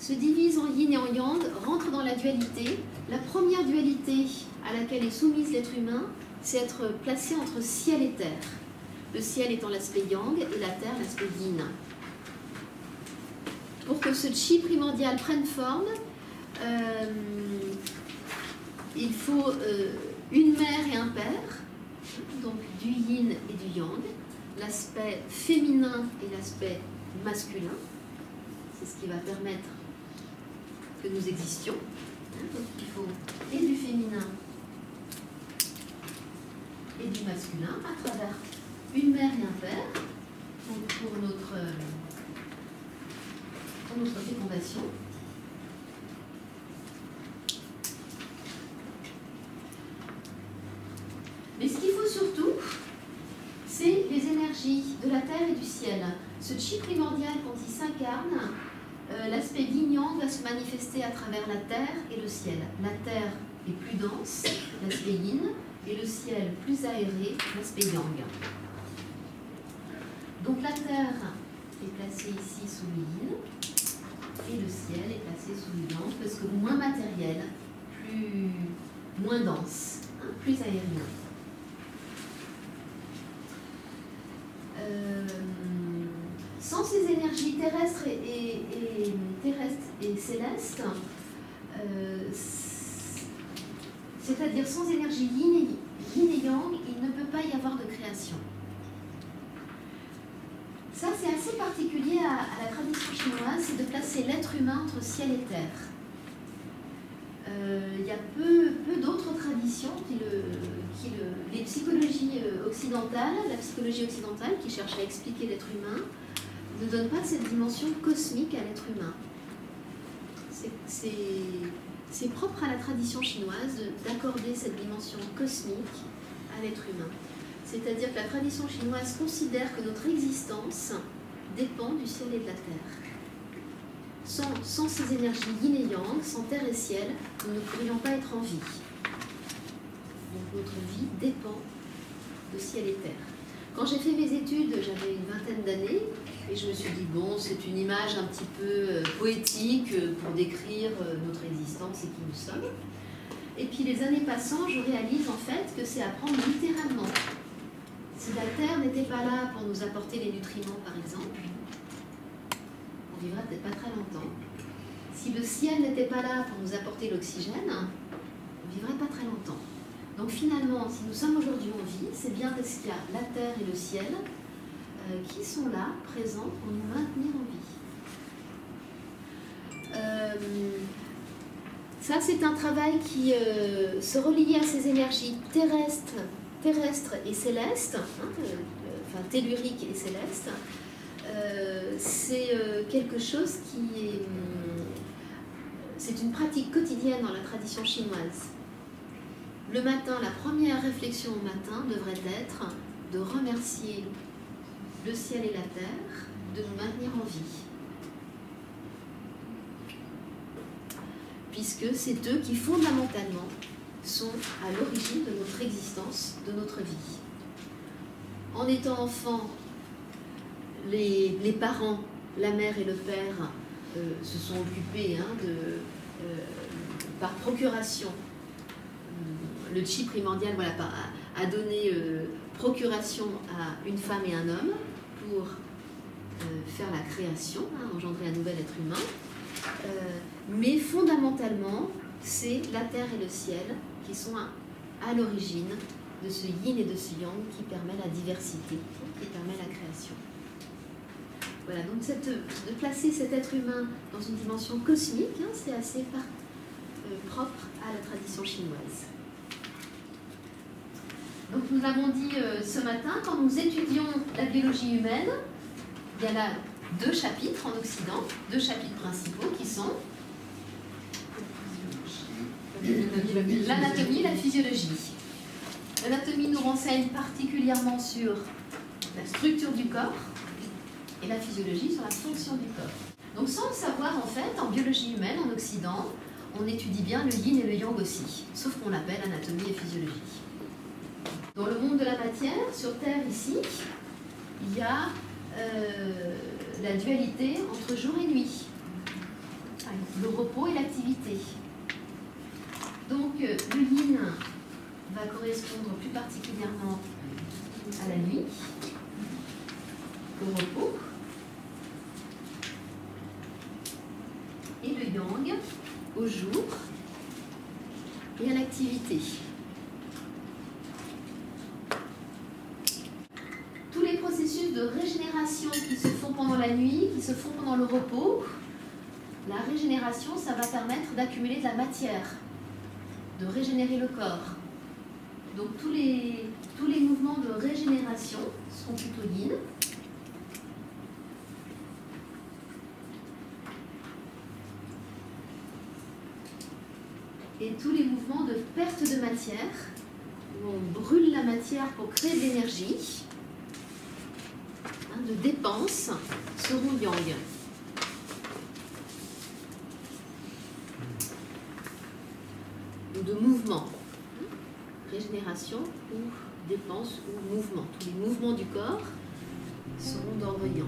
se divise en yin et en yang, rentre dans la dualité. La première dualité à laquelle est soumise l'être humain, c'est être placé entre ciel et terre. Le ciel étant l'aspect yang et la terre l'aspect yin. Pour que ce chi primordial prenne forme, il faut une mère et un père, donc du yin et du yang, l'aspect féminin et l'aspect masculin. C'est ce qui va permettre que nous existions. Donc il faut et du féminin et du masculin à travers une mère et un père, donc pour notre fécondation. Mais ce qu'il faut surtout, c'est les énergies de la terre et du ciel. Ce chi primordial, quand il s'incarne, l'aspect yin-yang va se manifester à travers la terre et le ciel. La terre est plus dense, l'aspect yin, et le ciel plus aéré, l'aspect yang. Donc la terre est placée ici sous le yin, et le ciel est placé sous le yang, parce que moins matériel, moins dense, hein, plus aérien. Sans ces énergies terrestres et célestes, c'est-à-dire sans énergie yin et yang, il ne peut pas y avoir de création. Ça, c'est assez particulier à la tradition chinoise, c'est de placer l'être humain entre ciel et terre. Il y a peu d'autres traditions les psychologies occidentales, la psychologie occidentale qui cherche à expliquer l'être humain, ne donne pas cette dimension cosmique à l'être humain. C'est propre à la tradition chinoise d'accorder cette dimension cosmique à l'être humain. C'est-à-dire que la tradition chinoise considère que notre existence dépend du ciel et de la terre. Sans ces énergies yin et yang, sans terre et ciel, nous ne pourrions pas être en vie. Donc notre vie dépend de ciel et terre. Quand j'ai fait mes études, j'avais une vingtaine d'années, et je me suis dit, bon, c'est une image un petit peu poétique pour décrire notre existence et qui nous sommes. Et puis les années passant, je réalise en fait que c'est à prendre littéralement. Si la terre n'était pas là pour nous apporter les nutriments, par exemple, on vivrait peut-être pas très longtemps. Si le ciel n'était pas là pour nous apporter l'oxygène, on vivrait pas très longtemps. Donc finalement, si nous sommes aujourd'hui en vie, c'est bien parce qu'il y a la terre et le ciel qui sont là, présents, pour nous maintenir en vie. Ça, c'est un travail qui se relie à ces énergies terrestres et célestes, enfin telluriques et célestes. C'est quelque chose qui est... c'est une pratique quotidienne dans la tradition chinoise. Le matin, la première réflexion au matin devrait être de remercier le ciel et la terre de nous maintenir en vie. Puisque c'est eux qui fondamentalement sont à l'origine de notre existence, de notre vie. En étant enfant, les parents, la mère et le père se sont occupés par procuration. Le chi primordial a donné procuration à une femme et un homme pour faire la création, engendrer un nouvel être humain. Mais fondamentalement, c'est la terre et le ciel qui sont à l'origine de ce yin et de ce yang qui permet la diversité, qui permet la création. Voilà, donc de placer cet être humain dans une dimension cosmique, c'est assez propre à la tradition chinoise. Donc nous l'avons dit ce matin, quand nous étudions la biologie humaine, il y a là 2 chapitres en Occident, 2 chapitres principaux qui sont l'anatomie et la physiologie. L'anatomie nous renseigne particulièrement sur la structure du corps et la physiologie sur la fonction du corps. Donc sans le savoir, en fait, en biologie humaine, en Occident, on étudie bien le yin et le yang aussi, sauf qu'on l'appelle anatomie et physiologie. Dans le monde de la matière, sur Terre ici, il y a la dualité entre jour et nuit. le repos et l'activité. Donc le yin va correspondre plus particulièrement à la nuit, au repos, et le yang au jour et à l'activité. Tous les processus de régénération qui se font pendant la nuit, qui se font pendant le repos, la régénération, ça va permettre d'accumuler de la matière, de régénérer le corps. Donc tous les mouvements de régénération seront plutôt yin. Et tous les mouvements de perte de matière, où on brûle la matière pour créer de l'énergie, de dépenses, seront yang. Ou de mouvement. Régénération ou dépense ou mouvement. Tous les mouvements du corps seront d'ordre yang.